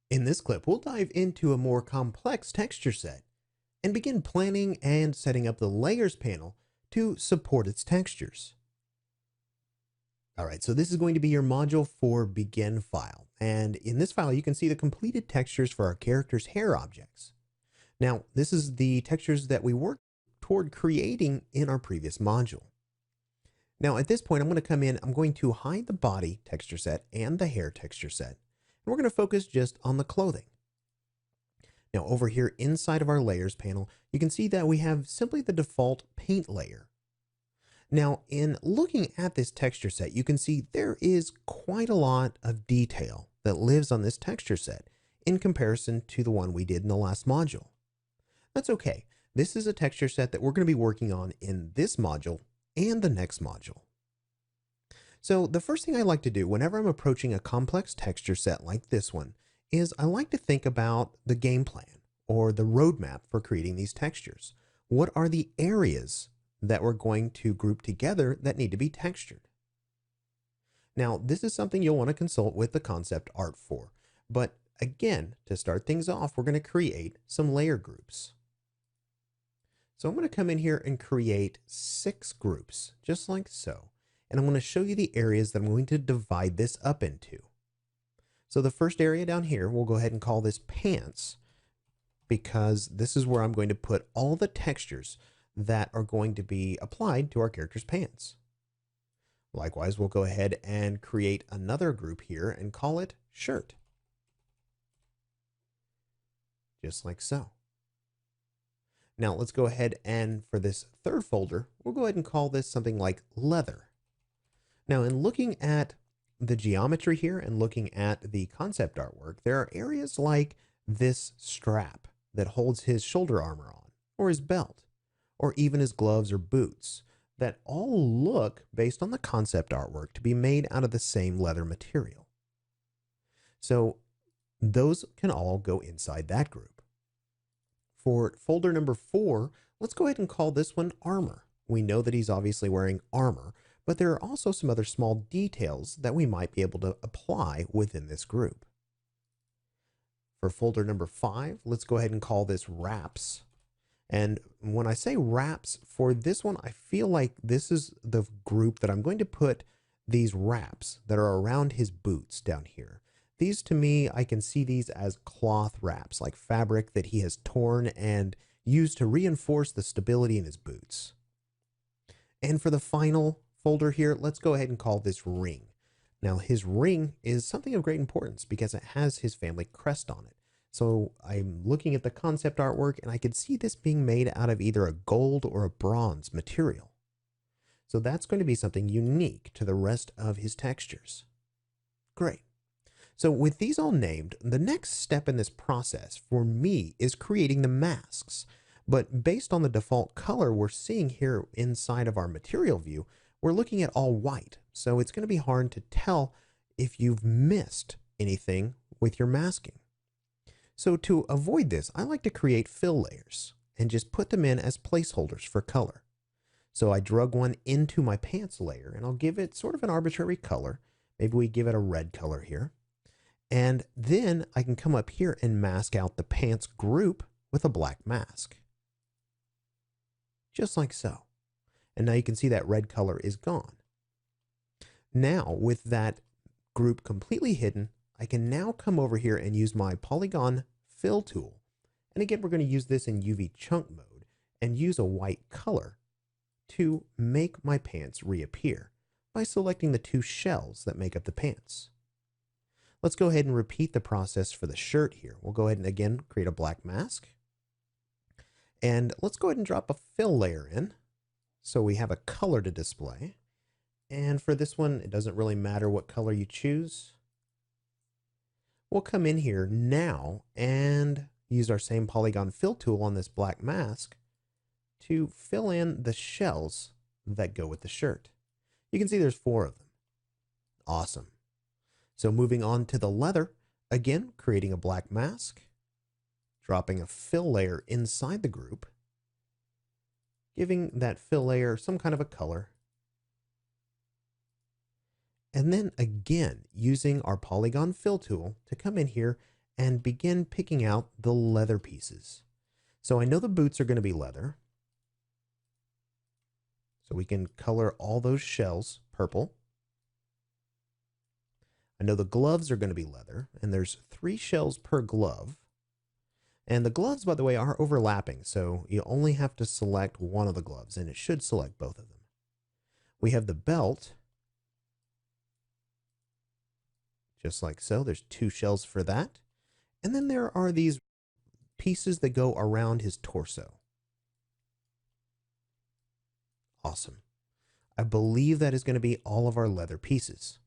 In this clip, we'll dive into a more complex texture set and begin planning and setting up the layers panel to support its textures. All right, so this is going to be your module for begin file. And in this file, you can see the completed textures for our character's hair objects. Now, this is the textures that we worked toward creating in our previous module. Now, at this point, I'm going to come in, I'm going to hide the body texture set and the hair texture set. And we're going to focus just on the clothing. Now, over here inside of our layers panel, you can see that we have simply the default paint layer. Now, in looking at this texture set, you can see there is quite a lot of detail that lives on this texture set in comparison to the one we did in the last module. That's okay. This is a texture set that we're going to be working on in this module and the next module. So the first thing I like to do whenever I'm approaching a complex texture set like this one is I like to think about the game plan or the roadmap for creating these textures. What are the areas that we're going to group together that need to be textured? Now, this is something you'll want to consult with the concept art for. But again, to start things off, we're going to create some layer groups. So I'm going to come in here and create 6 groups, just like so. And I'm going to show you the areas that I'm going to divide this up into. So the first area down here, we'll go ahead and call this pants, because this is where I'm going to put all the textures that are going to be applied to our character's pants. Likewise, we'll go ahead and create another group here and call it shirt. Just like so. Now let's go ahead and for this third folder, we'll go ahead and call this something like leather. Now in looking at the geometry here and looking at the concept artwork, there are areas like this strap that holds his shoulder armor on, or his belt, or even his gloves or boots, that all look, based on the concept artwork, to be made out of the same leather material. So those can all go inside that group. For folder number 4, let's go ahead and call this one armor. We know that he's obviously wearing armor, but there are also some other small details that we might be able to apply within this group. For folder number 5, let's go ahead and call this wraps. And when I say wraps, for this one, I feel like this is the group that I'm going to put these wraps that are around his boots down here. These, to me, I can see these as cloth wraps, like fabric that he has torn and used to reinforce the stability in his boots. And for the final folder here, let's go ahead and call this ring. Now, his ring is something of great importance because it has his family crest on it. So I'm looking at the concept artwork and I could see this being made out of either a gold or a bronze material. So that's going to be something unique to the rest of his textures. Great. So with these all named, the next step in this process for me is creating the masks. But based on the default color we're seeing here inside of our material view, we're looking at all white. So it's going to be hard to tell if you've missed anything with your masking. So to avoid this, I like to create fill layers and just put them in as placeholders for color. So I drug one into my pants layer and I'll give it sort of an arbitrary color. Maybe we give it a red color here. And then I can come up here and mask out the pants group with a black mask. Just like so. And now you can see that red color is gone. Now with that group completely hidden, I can now come over here and use my polygon fill tool. And again, we're going to use this in UV chunk mode and use a white color to make my pants reappear by selecting the 2 shells that make up the pants. Let's go ahead and repeat the process for the shirt here. We'll go ahead and again create a black mask. And let's go ahead and drop a fill layer in so we have a color to display. And for this one, it doesn't really matter what color you choose. We'll come in here now and use our same polygon fill tool on this black mask to fill in the shells that go with the shirt. You can see there's 4 of them. Awesome. So moving on to the leather, again, creating a black mask, dropping a fill layer inside the group, giving that fill layer some kind of a color, and then again, using our polygon fill tool to come in here and begin picking out the leather pieces. So I know the boots are going to be leather. So we can color all those shells purple. I know the gloves are going to be leather, and there's 3 shells per glove. And the gloves, by the way, are overlapping, so you only have to select one of the gloves, and it should select both of them. We have the belt, just like so. There's 2 shells for that. And then there are these pieces that go around his torso. Awesome. I believe that is going to be all of our leather pieces.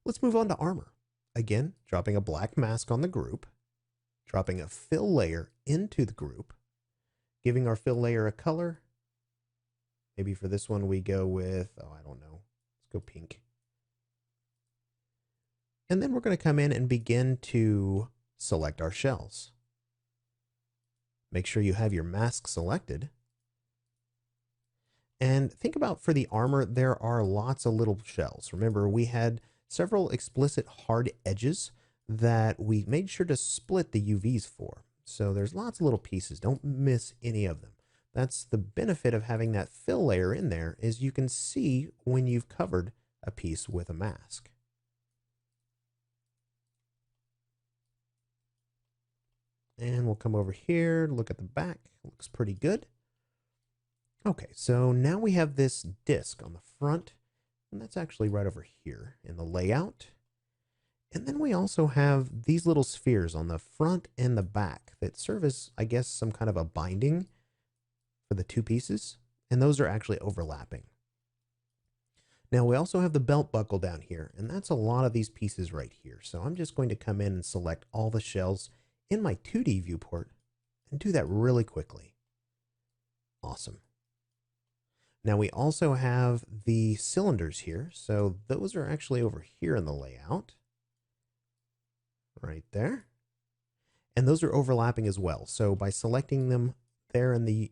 Let's move on to armor. Again, dropping a black mask on the group, dropping a fill layer into the group, giving our fill layer a color. Maybe for this one we go with, oh, I don't know. Let's go pink. And then we're going to come in and begin to select our shells. Make sure you have your mask selected. And think about for the armor, there are lots of little shells. Remember, we had several explicit hard edges that we made sure to split the UVs for. So there's lots of little pieces. Don't miss any of them. That's the benefit of having that fill layer in there, is you can see when you've covered a piece with a mask. And we'll come over here, look at the back. Looks pretty good. Okay, so now we have this disc on the front, and that's actually right over here in the layout. And then we also have these little spheres on the front and the back that serve as, I guess, some kind of a binding for the 2 pieces, and those are actually overlapping. Now we also have the belt buckle down here, and that's a lot of these pieces right here. So I'm just going to come in and select all the shells in my 2D viewport and do that really quickly. Awesome. Now we also have the cylinders here. So those are actually over here in the layout. Right there. And those are overlapping as well. So by selecting them there in the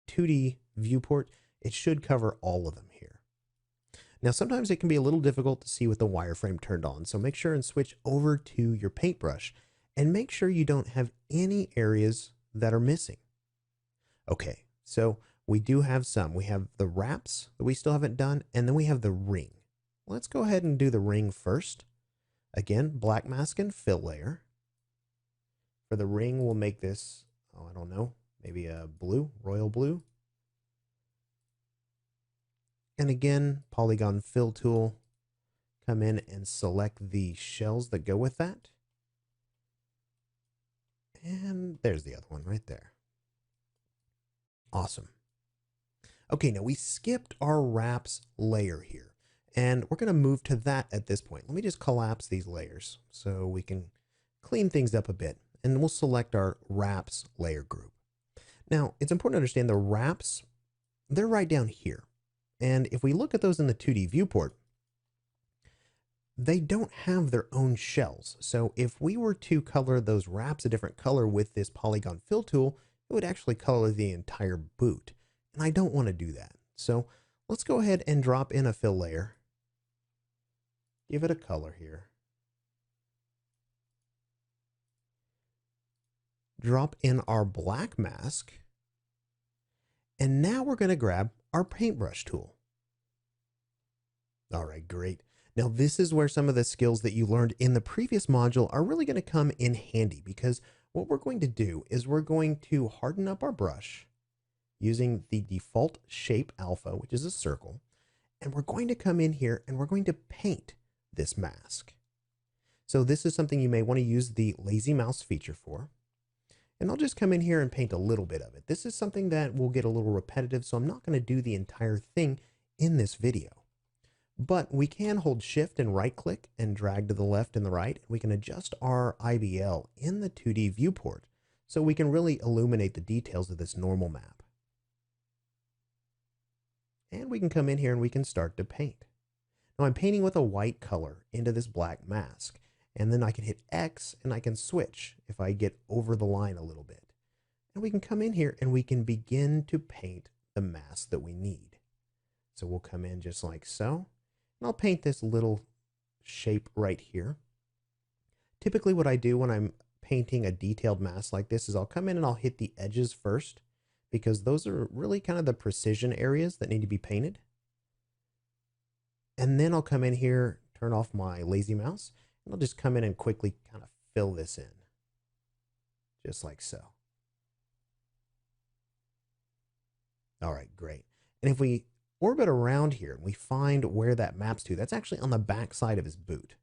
2D viewport, it should cover all of them here. Now sometimes it can be a little difficult to see with the wireframe turned on. So make sure and switch over to your paintbrush and make sure you don't have any areas that are missing. Okay, so we do have some. We have the wraps that we still haven't done, and then we have the ring. Let's go ahead and do the ring first. Again, black mask and fill layer. For the ring, we'll make this, oh, I don't know, maybe a blue, royal blue. And again, polygon fill tool. Come in and select the shells that go with that. And there's the other one right there. Awesome. Okay, now we skipped our wraps layer here, and we're going to move to that at this point. Let me just collapse these layers so we can clean things up a bit, and we'll select our wraps layer group. Now, it's important to understand the wraps, they're right down here. And if we look at those in the 2D viewport, they don't have their own shells. So if we were to color those wraps a different color with this polygon fill tool, it would actually color the entire boot. And I don't want to do that. So let's go ahead and drop in a fill layer. Give it a color here. Drop in our black mask. And now we're going to grab our paintbrush tool. All right, great. Now this is where some of the skills that you learned in the previous module are really going to come in handy, because what we're going to do is we're going to harden up our brush using the default shape alpha, which is a circle. And we're going to come in here and we're going to paint this mask. So this is something you may want to use the lazy mouse feature for. And I'll just come in here and paint a little bit of it. This is something that will get a little repetitive, so I'm not going to do the entire thing in this video. But we can hold shift and right click and drag to the left and the right. We can adjust our IBL in the 2D viewport so we can really illuminate the details of this normal map. And we can come in here and we can start to paint. Now I'm painting with a white color into this black mask, and then I can hit X and I can switch if I get over the line a little bit. And we can come in here and we can begin to paint the mask that we need. So we'll come in just like so, and I'll paint this little shape right here. Typically what I do when I'm painting a detailed mask like this is I'll come in and I'll hit the edges first, because those are really kind of the precision areas that need to be painted. And then I'll come in here, turn off my lazy mouse, and I'll just come in and quickly kind of fill this in, just like so. All right, great. And if we orbit around here and we find where that maps to, that's actually on the back side of his boot.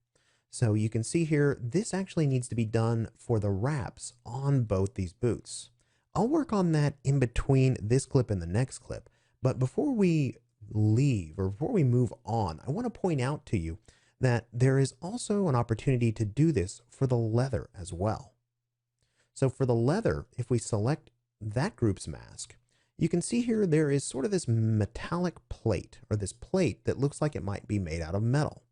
So you can see here, this actually needs to be done for the wraps on both these boots. I'll work on that in between this clip and the next clip. But before we leave, or before we move on, I want to point out to you that there is also an opportunity to do this for the leather as well. So for the leather, if we select that group's mask, you can see here there is sort of this metallic plate, or this plate that looks like it might be made out of metal.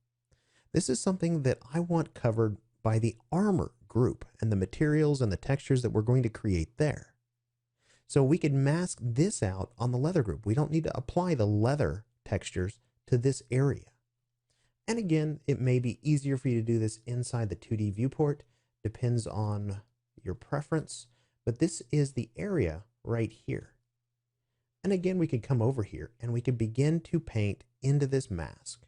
This is something that I want covered by the armor group and the materials and the textures that we're going to create there. So we could mask this out on the leather group. We don't need to apply the leather textures to this area. And again, it may be easier for you to do this inside the 2D viewport. Depends on your preference, but this is the area right here. And again, we could come over here and we could begin to paint into this mask.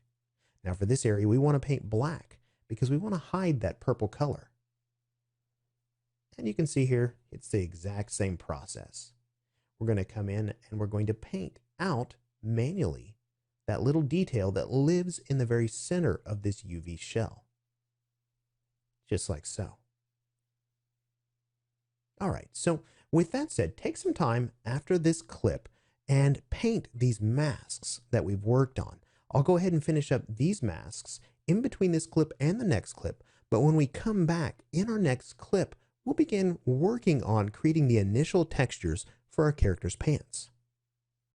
Now for this area, we want to paint black because we want to hide that purple color. And you can see here, it's the exact same process. We're going to come in and we're going to paint out manually that little detail that lives in the very center of this UV shell. Just like so. All right, so with that said, take some time after this clip and paint these masks that we've worked on. I'll go ahead and finish up these masks in between this clip and the next clip, but when we come back in our next clip, we'll begin working on creating the initial textures for our character's pants.